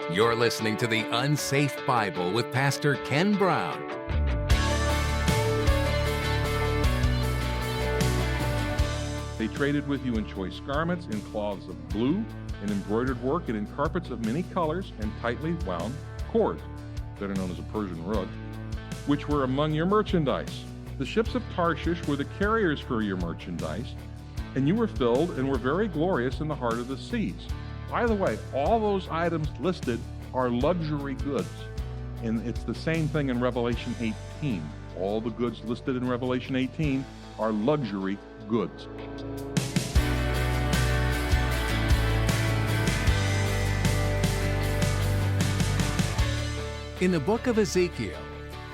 You're listening to The Unsafe Bible with Pastor Ken Brown. They traded with you in choice garments, in cloths of blue, in embroidered work, and in carpets of many colors, and tightly wound cords, better known as a Persian rug, which were among your merchandise. The ships of Tarshish were the carriers for your merchandise, and you were filled and were very glorious in the heart of the seas. By the way, all those items listed are luxury goods, and it's the same thing in Revelation 18. All the goods listed in Revelation 18 are luxury goods. In the Book of Ezekiel,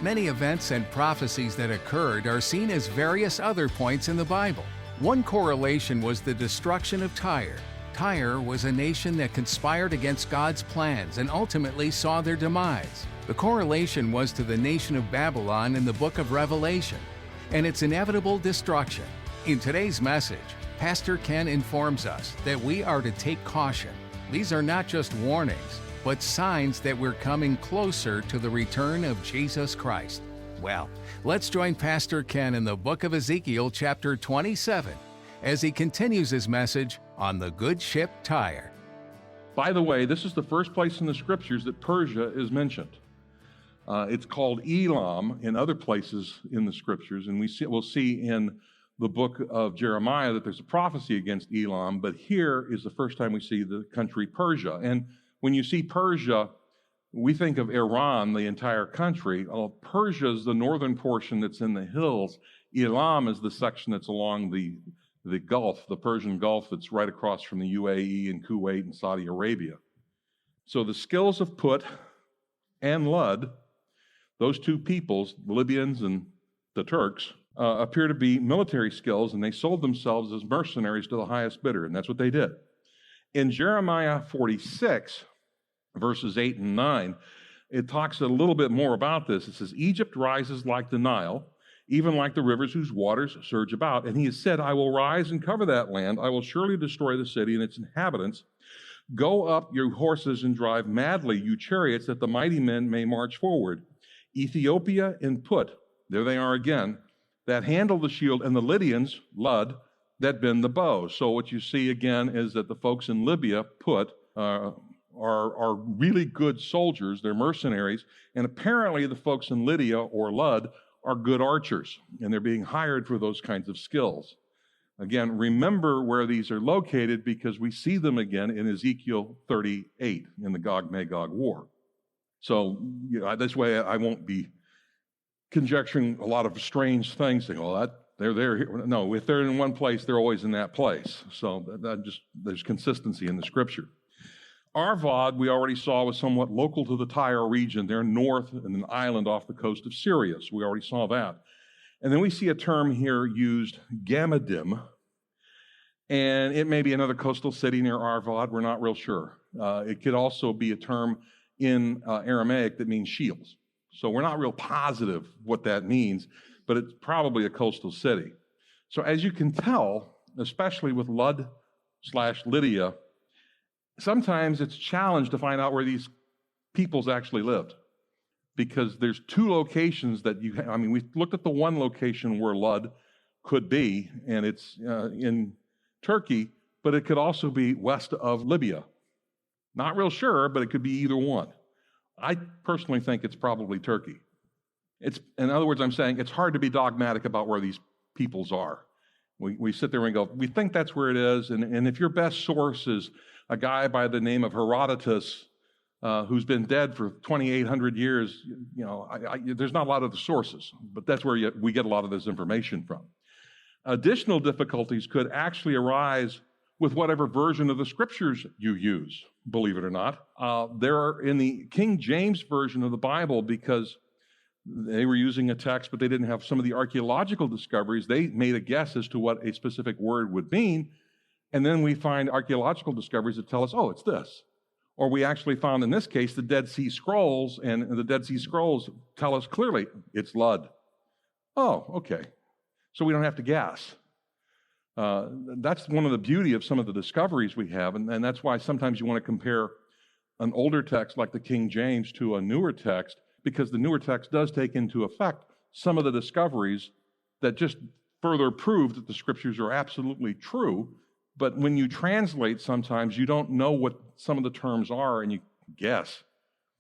many events and prophecies that occurred are seen as various other points in the Bible. One correlation was the destruction of Tyre. Tyre was a nation that conspired against God's plans and ultimately saw their demise. The correlation was to the nation of Babylon in the Book of Revelation and its inevitable destruction. In today's message, Pastor Ken informs us that we are to take caution. These are not just warnings, but signs that we're coming closer to the return of Jesus Christ. Well, let's join Pastor Ken in the Book of Ezekiel chapter 27 as he continues his message on the good ship Tyre. By the way, this is the first place in the scriptures that Persia is mentioned. It's called Elam in other places in the scriptures, and we'll see in the book of Jeremiah that there's a prophecy against Elam, but here is the first time we see the country Persia. And when you see Persia, we think of Iran, the entire country. Persia is the northern portion that's in the hills. Elam is the section that's along the Gulf, the Persian Gulf, that's right across from the UAE and Kuwait and Saudi Arabia. So the skills of Put and Lud, those two peoples, the Libyans and the Turks, appear to be military skills, and they sold themselves as mercenaries to the highest bidder, and that's what they did. In Jeremiah 46, verses 8 and 9, it talks a little bit more about this. It says, Egypt rises like the Nile, even like the rivers whose waters surge about. And he has said, I will rise and cover that land. I will surely destroy the city and its inhabitants. Go up, you horses, and drive madly, you chariots, that the mighty men may march forward. Ethiopia and Put, there they are again, that handle the shield, and the Lydians, Lud, that bend the bow. So what you see again is that the folks in Libya, Put, are really good soldiers. They're mercenaries. And apparently the folks in Lydia or Lud are good archers, and they're being hired for those kinds of skills. Again, remember where these are located, because we see them again in Ezekiel 38 in the Gog-Magog war. So this way I won't be conjecturing a lot of strange things, saying, well, they're there. No, if they're in one place, they're always in that place. So there's consistency in the scripture. Arvad, we already saw, was somewhat local to the Tyre region. They're north in an island off the coast of Syria, so we already saw that. And then we see a term here used, Gammadim, and it may be another coastal city near Arvad. We're not real sure. It could also be a term in Aramaic that means shields. So we're not real positive what that means, but it's probably a coastal city. So as you can tell, especially with Lud/Lydia, sometimes it's a challenge to find out where these peoples actually lived, because there's two locations that we looked at the one location where Lud could be, and it's in Turkey, but it could also be west of Libya. Not real sure, but it could be either one. I personally think it's probably Turkey. In other words, I'm saying it's hard to be dogmatic about where these peoples are. We sit there and go, we think that's where it is, and if your best source is a guy by the name of Herodotus, who's been dead for 2,800 years, there's not a lot of the sources, but that's where we get a lot of this information from. Additional difficulties could actually arise with whatever version of the scriptures you use, believe it or not. There are in the King James version of the Bible, because they were using a text, but they didn't have some of the archaeological discoveries. They made a guess as to what a specific word would mean, and then we find archaeological discoveries that tell us, oh, it's this. Or we actually found, in this case, the Dead Sea Scrolls, and the Dead Sea Scrolls tell us clearly it's Lud. Oh, okay. So we don't have to guess. That's one of the beauty of some of the discoveries we have, and that's why sometimes you want to compare an older text like the King James to a newer text, because the newer text does take into effect some of the discoveries that just further prove that the scriptures are absolutely true. But when you translate, sometimes you don't know what some of the terms are and you guess.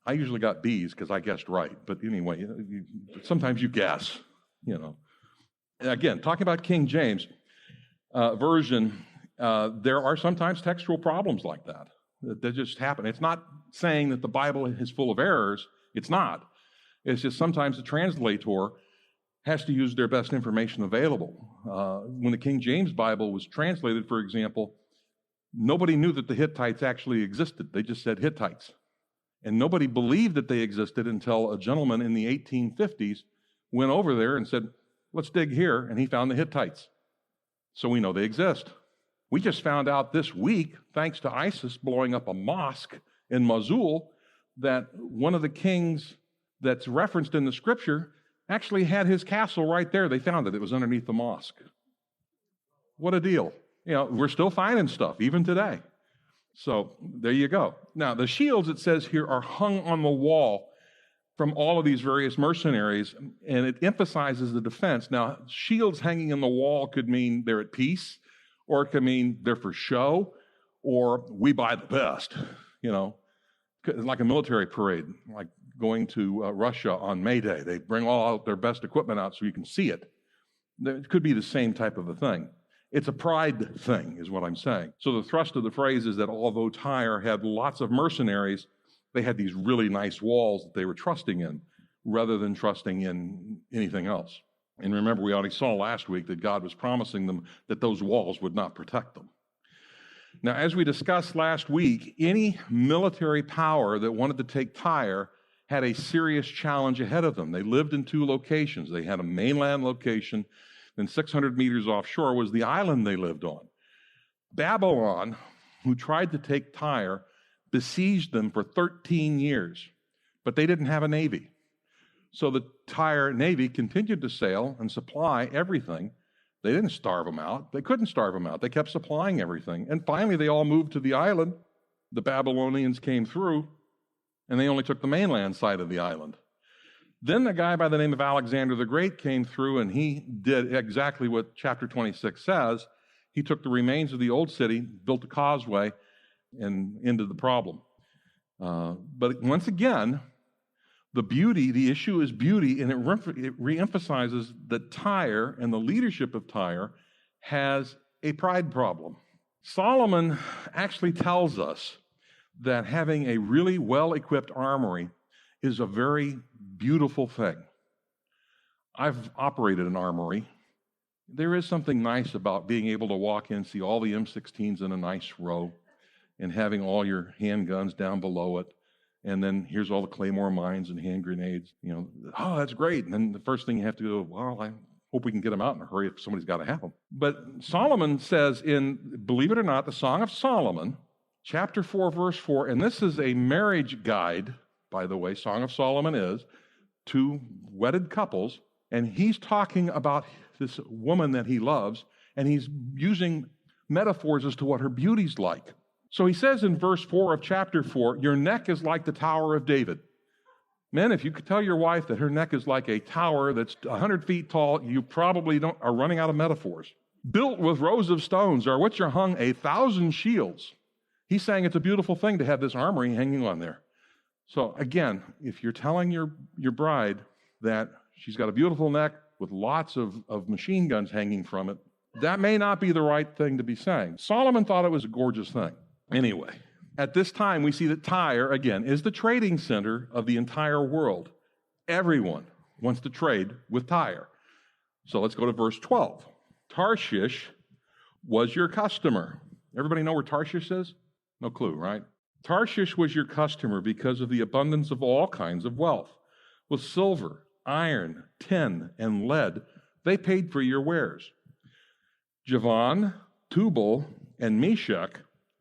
I usually got B's because I guessed right. But anyway, sometimes you guess, Again, talking about King James Version, there are sometimes textual problems like that. That just happen. It's not saying that the Bible is full of errors. It's not. It's just sometimes the translator has to use their best information available. When the King James Bible was translated, for example, nobody knew that the Hittites actually existed. They just said Hittites. And nobody believed that they existed until a gentleman in the 1850s went over there and said, let's dig here, and he found the Hittites. So we know they exist. We just found out this week, thanks to ISIS blowing up a mosque in Mosul, that one of the kings that's referenced in the scripture actually had his castle right there. They found it. It was underneath the mosque. What a deal. We're still finding stuff, even today. So there you go. Now, the shields, it says here, are hung on the wall from all of these various mercenaries, and it emphasizes the defense. Now, shields hanging on the wall could mean they're at peace, or it could mean they're for show, or we buy the best, like a military parade, like going to Russia on May Day. They bring all out their best equipment out so you can see it. It could be the same type of a thing. It's a pride thing, is what I'm saying. So the thrust of the phrase is that although Tyre had lots of mercenaries, they had these really nice walls that they were trusting in, rather than trusting in anything else. And remember, we already saw last week that God was promising them that those walls would not protect them. Now, as we discussed last week, any military power that wanted to take Tyre had a serious challenge ahead of them. They lived in two locations. They had a mainland location, then 600 meters offshore was the island they lived on. Babylon, who tried to take Tyre, besieged them for 13 years, but they didn't have a navy. So the Tyre Navy continued to sail and supply everything. They didn't starve them out. They couldn't starve them out. They kept supplying everything. And finally, they all moved to the island. The Babylonians came through, and they only took the mainland side of the island. Then a guy by the name of Alexander the Great came through, and he did exactly what chapter 26 says. He took the remains of the old city, built a causeway, and ended the problem. But once again, the issue is beauty, and it reemphasizes that Tyre and the leadership of Tyre has a pride problem. Solomon actually tells us that having a really well-equipped armory is a very beautiful thing. I've operated an armory. There is something nice about being able to walk in, see all the M16s in a nice row, and having all your handguns down below it. And then here's all the claymore mines and hand grenades. Oh, that's great. And then the first thing you have to do, well, I hope we can get them out in a hurry if somebody's got to have them. But Solomon says in, believe it or not, the Song of Solomon, chapter 4, verse 4, and this is a marriage guide, by the way, Song of Solomon is, to wedded couples. And he's talking about this woman that he loves, and he's using metaphors as to what her beauty's like. So he says in verse 4 of chapter 4, your neck is like the Tower of David. Men, if you could tell your wife that her neck is like a tower that's 100 feet tall, you probably are running out of metaphors. Built with rows of stones, or which are hung 1,000 shields. He's saying it's a beautiful thing to have this armory hanging on there. So again, if you're telling your bride that she's got a beautiful neck with lots of machine guns hanging from it, that may not be the right thing to be saying. Solomon thought it was a gorgeous thing. Anyway, at this time, we see that Tyre, again, is the trading center of the entire world. Everyone wants to trade with Tyre. So let's go to verse 12. Tarshish was your customer. Everybody know where Tarshish is? No clue, right? Tarshish was your customer because of the abundance of all kinds of wealth. With silver, iron, tin, and lead, they paid for your wares. Javan, Tubal, and Meshach,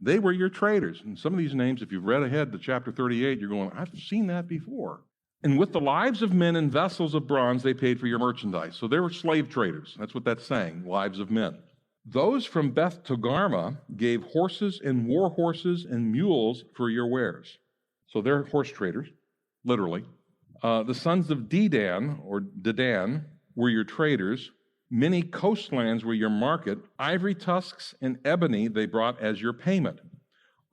they were your traders. And some of these names, if you've read ahead to chapter 38, you're going, I've seen that before. And with the lives of men and vessels of bronze, they paid for your merchandise. So they were slave traders. That's what that's saying, lives of men. Those from Beth Togarmah gave horses and war horses and mules for your wares. So they're horse traders, literally. The sons of Dedan, or Dedan, were your traders. Many coastlands were your market. Ivory tusks and ebony they brought as your payment.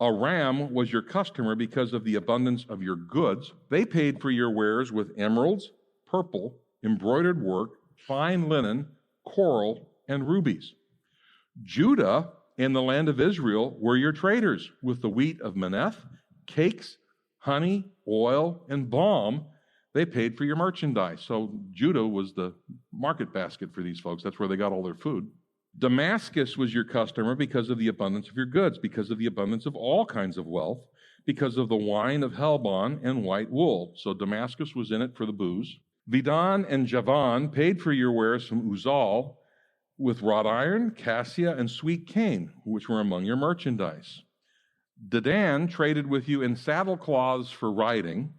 Aram was your customer because of the abundance of your goods. They paid for your wares with emeralds, purple, embroidered work, fine linen, coral, and rubies. Judah and the land of Israel were your traders with the wheat of Maneth, cakes, honey, oil, and balm. They paid for your merchandise. So Judah was the market basket for these folks. That's where they got all their food. Damascus was your customer because of the abundance of your goods, because of the abundance of all kinds of wealth, because of the wine of Helbon and white wool. So Damascus was in it for the booze. Vidan and Javan paid for your wares from Uzal with wrought iron, cassia, and sweet cane, which were among your merchandise. Dedan traded with you in saddle cloths for riding.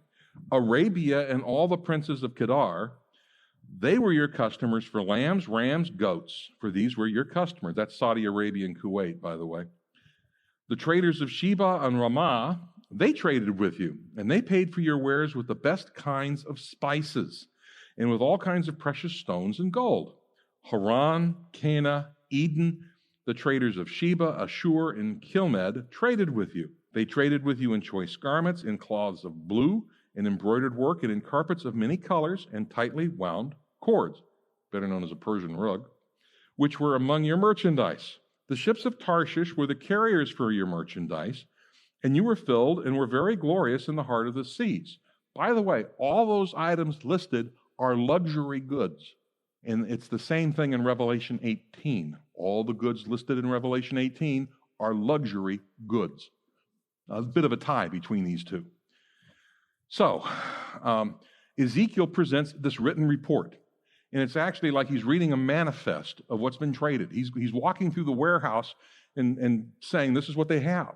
Arabia and all the princes of Kedar, they were your customers for lambs, rams, goats, for these were your customers. That's Saudi Arabia and Kuwait, by the way. The traders of Sheba and Ramah, they traded with you, and they paid for your wares with the best kinds of spices and with all kinds of precious stones and gold. Haran, Cana, Eden, the traders of Sheba, Ashur, and Kilmed traded with you. They traded with you in choice garments, in cloths of blue, in embroidered work, and in carpets of many colors, and tightly wound cords, better known as a Persian rug, which were among your merchandise. The ships of Tarshish were the carriers for your merchandise, and you were filled and were very glorious in the heart of the seas. By the way, all those items listed are luxury goods. And it's the same thing in Revelation 18. All the goods listed in Revelation 18 are luxury goods. A bit of a tie between these two. So, Ezekiel presents this written report. And it's actually like he's reading a manifest of what's been traded. He's walking through the warehouse and saying, this is what they have.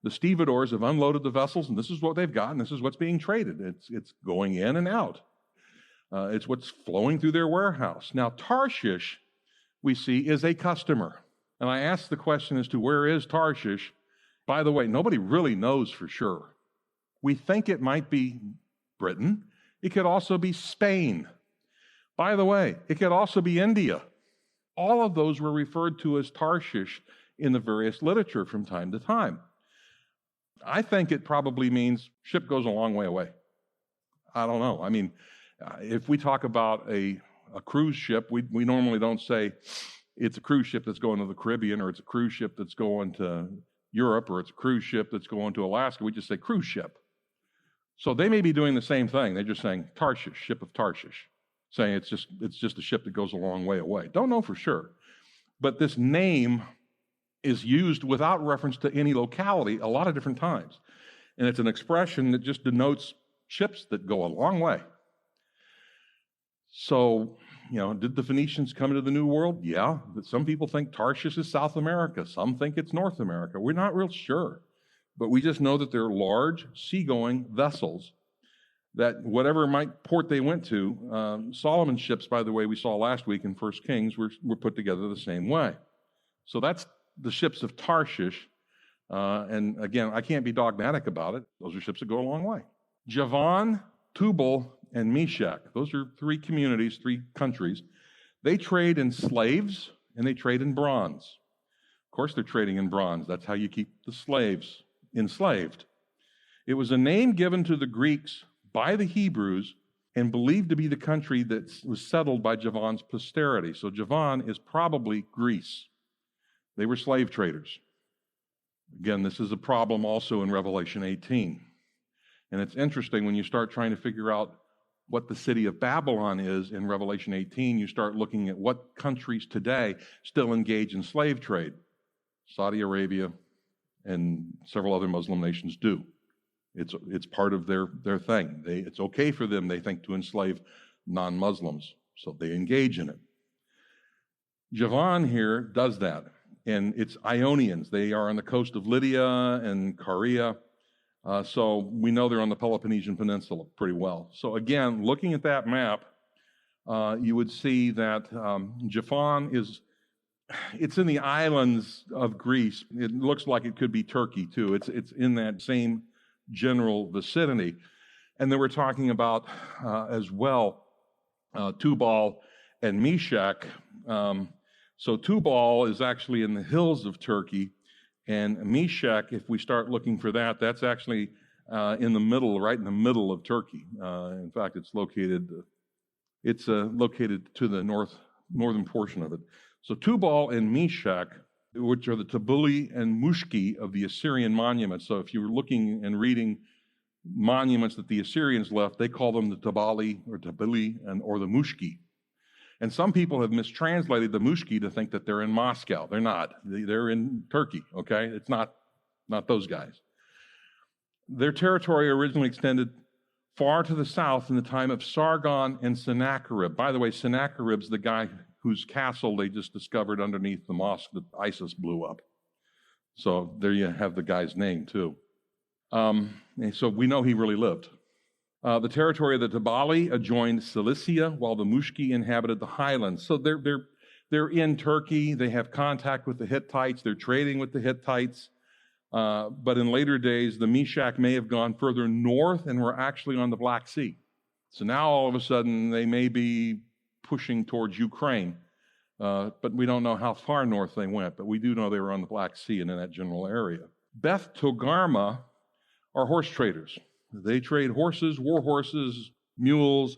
The stevedores have unloaded the vessels, and this is what they've got, and this is what's being traded. It's going in and out. It's what's flowing through their warehouse. Now, Tarshish, we see, is a customer. And I asked the question as to where is Tarshish. By the way, nobody really knows for sure. We think it might be Britain. It could also be Spain. By the way, it could also be India. All of those were referred to as Tarshish in the various literature from time to time. I think it probably means ship goes a long way away. I don't know. I mean, if we talk about a cruise ship, we normally don't say it's a cruise ship that's going to the Caribbean, or it's a cruise ship that's going to Europe, or it's a cruise ship that's going to Alaska. We just say cruise ship. So they may be doing the same thing. They're just saying Tarshish, ship of Tarshish, saying it's just a ship that goes a long way away. Don't know for sure. But this name is used without reference to any locality a lot of different times. And it's an expression that just denotes ships that go a long way. So, did the Phoenicians come into the New World? Yeah. Some people think Tarshish is South America. Some think it's North America. We're not real sure. But we just know that they're large, seagoing vessels that whatever port they went to, Solomon's ships, by the way, we saw last week in 1 Kings, were put together the same way. So that's the ships of Tarshish. And again, I can't be dogmatic about it. Those are ships that go a long way. Javan, Tubal, and Meshach. Those are three communities, three countries. They trade in slaves and they trade in bronze. Of course, they're trading in bronze. That's how you keep the slaves enslaved. It was a name given to the Greeks by the Hebrews and believed to be the country that was settled by Javan's posterity. So Javan is probably Greece. They were slave traders. Again, this is a problem also in Revelation 18. And it's interesting when you start trying to figure out what the city of Babylon is in Revelation 18, you start looking at what countries today still engage in slave trade. Saudi Arabia and several other Muslim nations do. It's part of their thing. It's okay for them, they think, to enslave non-Muslims, so they engage in it. Javan here does that, and it's Ionians. They are on the coast of Lydia and Caria, so we know they're on the Peloponnesian Peninsula pretty well. So again, looking at that map, you would see that Javan it's in the islands of Greece. It looks like it could be Turkey too. It's in that same general vicinity. And then we're talking about as well Tubal and Meshach. So Tubal is actually in the hills of Turkey, and Meshach, if we start looking for that, that's actually in the middle, right in the middle of Turkey. In fact, it's located to the northern portion of it. So Tubal and Meshach, which are the Tabuli and Mushki of the Assyrian monuments. So if you were looking and reading monuments that the Assyrians left, they call them the Tabali or Tabili or the Mushki. And some people have mistranslated the Mushki to think that they're in Moscow. They're not. They're in Turkey, okay? It's not those guys. Their territory originally extended far to the south in the time of Sargon and Sennacherib. By the way, Sennacherib's the guy whose castle they just discovered underneath the mosque that ISIS blew up. So there you have the guy's name, too. And so we know he really lived. The territory of the Tabali adjoined Cilicia, while the Mushki inhabited the highlands. So they're in Turkey. They have contact with the Hittites. They're trading with the Hittites. But in later days, the Meshach may have gone further north and were actually on the Black Sea. So now all of a sudden they may be pushing towards Ukraine. But we don't know how far north they went. But we do know they were on the Black Sea and in that general area. Beth Togarmah are horse traders. They trade horses, war horses, mules.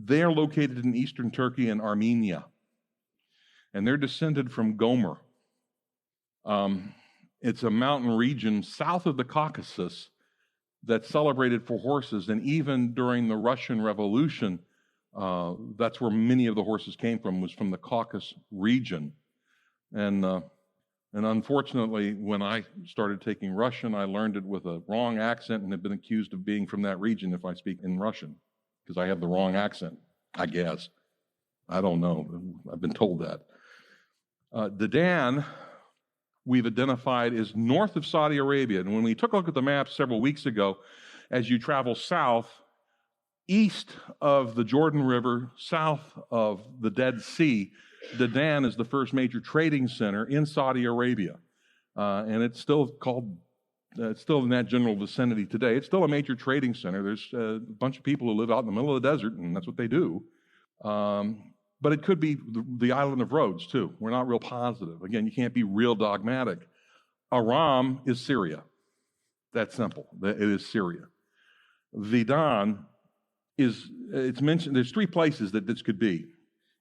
They're located in eastern Turkey and Armenia. And they're descended from Gomer. It's a mountain region south of the Caucasus that's celebrated for horses. And even during the Russian Revolution, that's where many of the horses came from, was from the Caucasus region. And unfortunately, when I started taking Russian, I learned it with a wrong accent and have been accused of being from that region if I speak in Russian, because I have the wrong accent, I guess. I don't know. I've been told that. Dedan, we've identified, is north of Saudi Arabia. And when we took a look at the map several weeks ago, as you travel south, east of the Jordan River, south of the Dead Sea, Dedan is the first major trading center in Saudi Arabia. And it's still it's still in that general vicinity today. It's still a major trading center. There's a bunch of people who live out in the middle of the desert, and that's what they do. But it could be the island of Rhodes, too. We're not real positive. Again, you can't be real dogmatic. Aram is Syria. That's simple. It is Syria. Vidan it's mentioned, there's three places that this could be.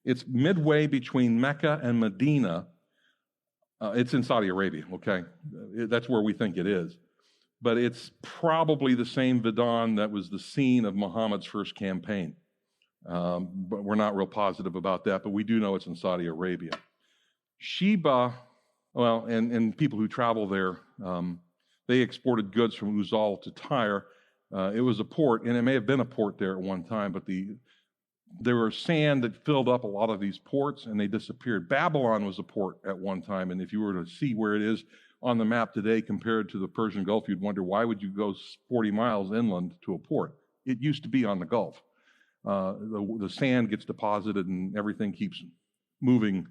It's midway between Mecca and Medina. It's in Saudi Arabia, okay? That's where we think it is. But it's probably the same Vidan that was the scene of Muhammad's first campaign. But we're not real positive about that, but we do know it's in Saudi Arabia. Sheba, well, and people who travel there, they exported goods from Uzal to Tyre. It was a port, and it may have been a port there at one time, but there was sand that filled up a lot of these ports, and they disappeared. Babylon was a port at one time, and if you were to see where it is on the map today compared to the Persian Gulf, you'd wonder, why would you go 40 miles inland to a port? It used to be on the Gulf. The sand gets deposited, and everything keeps moving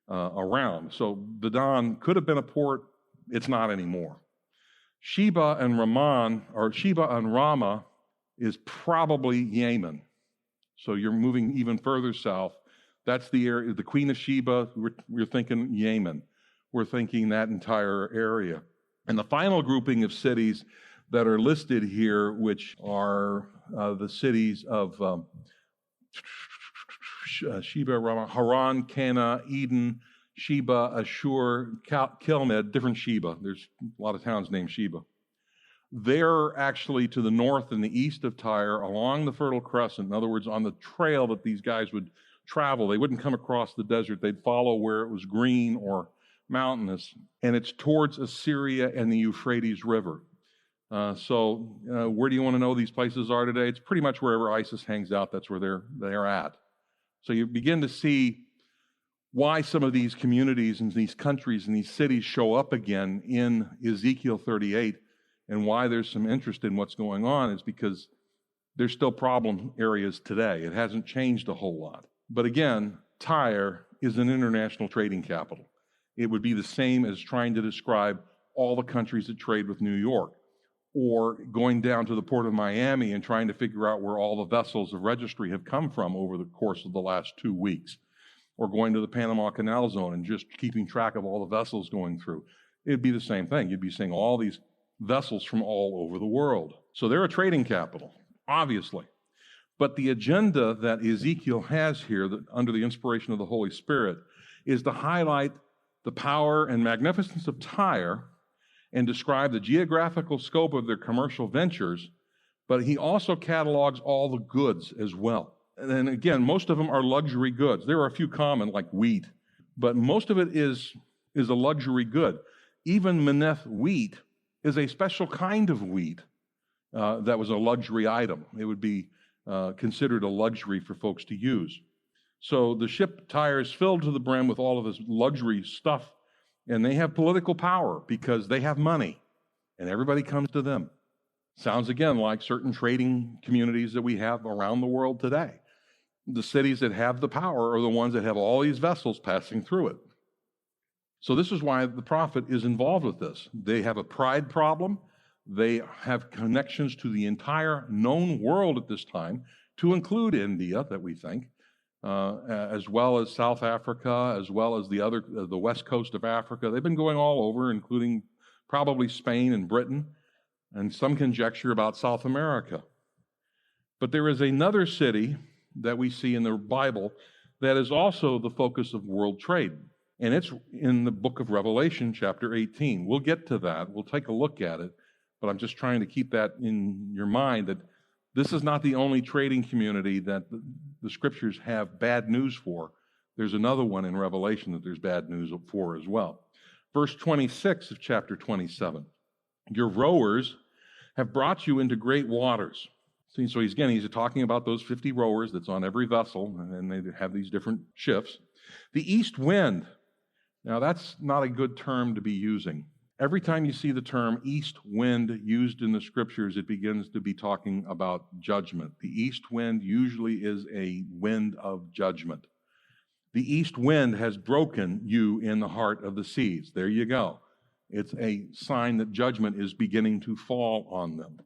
around. So Dedan could have been a port. It's not anymore. Sheba and Ramah is probably Yemen. So you're moving even further south. That's the area, the Queen of Sheba, we're thinking Yemen. We're thinking that entire area. And the final grouping of cities that are listed here, which are the cities of Sheba, Ramah, Haran, Cana, Eden, Sheba, Ashur, Kilmed, different Sheba. There's a lot of towns named Sheba. They're actually to the north and the east of Tyre, along the Fertile Crescent. In other words, on the trail that these guys would travel. They wouldn't come across the desert. They'd follow where it was green or mountainous. And it's towards Assyria and the Euphrates River. So where do you want to know these places are today? It's pretty much wherever ISIS hangs out. That's where they're at. So you begin to see why some of these communities and these countries and these cities show up again in Ezekiel 38, and why there's some interest in what's going on is because there's still problem areas today. It hasn't changed a whole lot. But again, Tyre is an international trading capital. It would be the same as trying to describe all the countries that trade with New York. or going down to the port of Miami and trying to figure out where all the vessels of registry have come from over the course of the last 2 weeks, or going to the Panama Canal Zone and just keeping track of all the vessels going through. It'd be the same thing. You'd be seeing all these vessels from all over the world. So they're a trading capital, obviously. But the agenda that Ezekiel has here, that under the inspiration of the Holy Spirit, is to highlight the power and magnificence of Tyre and describe the geographical scope of their commercial ventures, but he also catalogs all the goods as well. And then again, most of them are luxury goods. There are a few common, like wheat, but most of it is a luxury good. Even Maneth wheat is a special kind of wheat that was a luxury item. It would be considered a luxury for folks to use. So the ship Tyre is filled to the brim with all of this luxury stuff, and they have political power because they have money, and everybody comes to them. Sounds again like certain trading communities that we have around the world today. The cities that have the power are the ones that have all these vessels passing through it. So this is why the prophet is involved with this. They have a pride problem. They have connections to the entire known world at this time, to include India, that we think, as well as South Africa, as well as the west coast of Africa. They've been going all over, including probably Spain and Britain, and some conjecture about South America. But there is another city that we see in the Bible that is also the focus of world trade, and it's in the book of Revelation, chapter 18. We'll get to that. We'll take a look at it, but I'm just trying to keep that in your mind, that this is not the only trading community that the scriptures have bad news for. There's another one in Revelation that there's bad news for as well. Verse 26 of chapter 27. Your rowers have brought you into great waters. See, so he's talking about those 50 rowers that's on every vessel, and they have these different shifts. The east wind. Now, that's not a good term to be using. Every time you see the term east wind used in the scriptures, it begins to be talking about judgment. The east wind usually is a wind of judgment. The east wind has broken you in the heart of the seas. There you go. It's a sign that judgment is beginning to fall on them.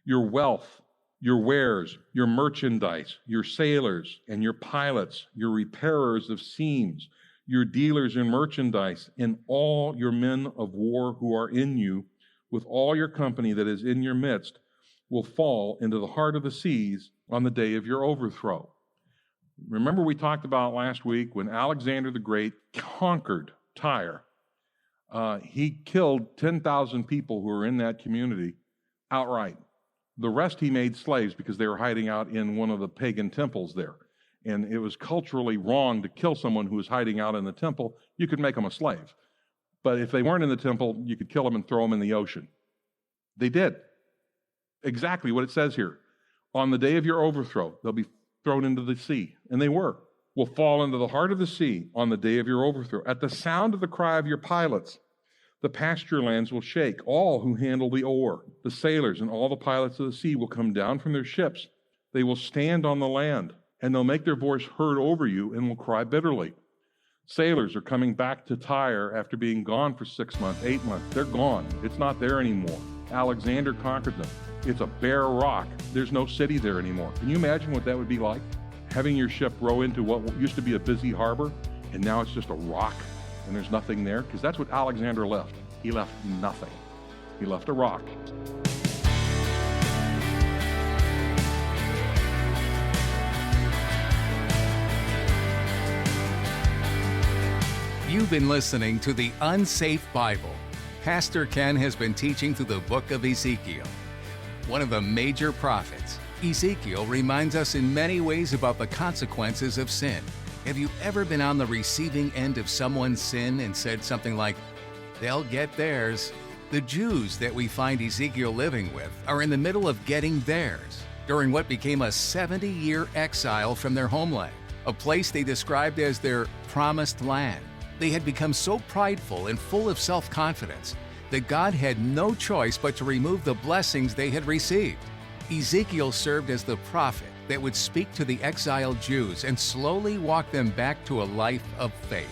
Your wealth, your wares, your merchandise, your sailors and your pilots, your repairers of seams, your dealers in merchandise, and all your men of war who are in you, with all your company that is in your midst, will fall into the heart of the seas on the day of your overthrow. Remember we talked about last week when Alexander the Great conquered Tyre. He killed 10,000 people who were in that community outright. The rest he made slaves because they were hiding out in one of the pagan temples there. And it was culturally wrong to kill someone who was hiding out in the temple. You could make them a slave. But if they weren't in the temple, you could kill them and throw them in the ocean. They did. Exactly what it says here. On the day of your overthrow, they'll be thrown into the sea. And they were. Will fall into the heart of the sea on the day of your overthrow. At the sound of the cry of your pilots, the pasture lands will shake. All who handle the oar, the sailors and all the pilots of the sea will come down from their ships. They will stand on the land, and they'll make their voice heard over you and will cry bitterly. Sailors are coming back to Tyre after being gone for 6 months, 8 months. They're gone. It's not there anymore. Alexander conquered them. It's a bare rock. There's no city there anymore. Can you imagine what that would be like? Having your ship row into what used to be a busy harbor, and now it's just a rock, and there's nothing there? Because that's what Alexander left. He left nothing. He left a rock. You've been listening to The Unsafe Bible. Pastor Ken has been teaching through the Book of Ezekiel. One of the major prophets, Ezekiel reminds us in many ways about the consequences of sin. Have you ever been on the receiving end of someone's sin and said something like, "They'll get theirs"? The Jews that we find Ezekiel living with are in the middle of getting theirs during what became a 70-year exile from their homeland, a place they described as their promised land. They had become so prideful and full of self-confidence that God had no choice but to remove the blessings they had received. Ezekiel served as the prophet that would speak to the exiled Jews and slowly walk them back to a life of faith.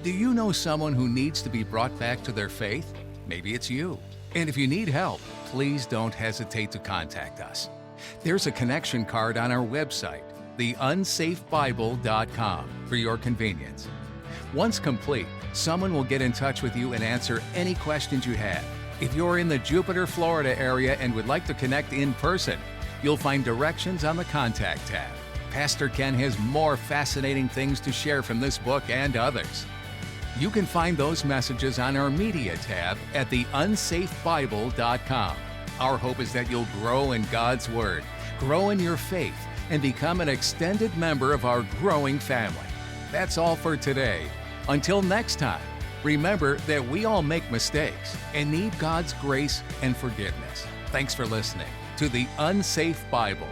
Do you know someone who needs to be brought back to their faith? Maybe it's you. And if you need help, please don't hesitate to contact us. There's a connection card on our website, theunsafebible.com, for your convenience. Once complete, someone will get in touch with you and answer any questions you have. If you're in the Jupiter, Florida area and would like to connect in person, you'll find directions on the Contact tab. Pastor Ken has more fascinating things to share from this book and others. You can find those messages on our Media tab at theunsafebible.com. Our hope is that you'll grow in God's Word, grow in your faith, and become an extended member of our growing family. That's all for today. Until next time, remember that we all make mistakes and need God's grace and forgiveness. Thanks for listening to The Unsafe Bible.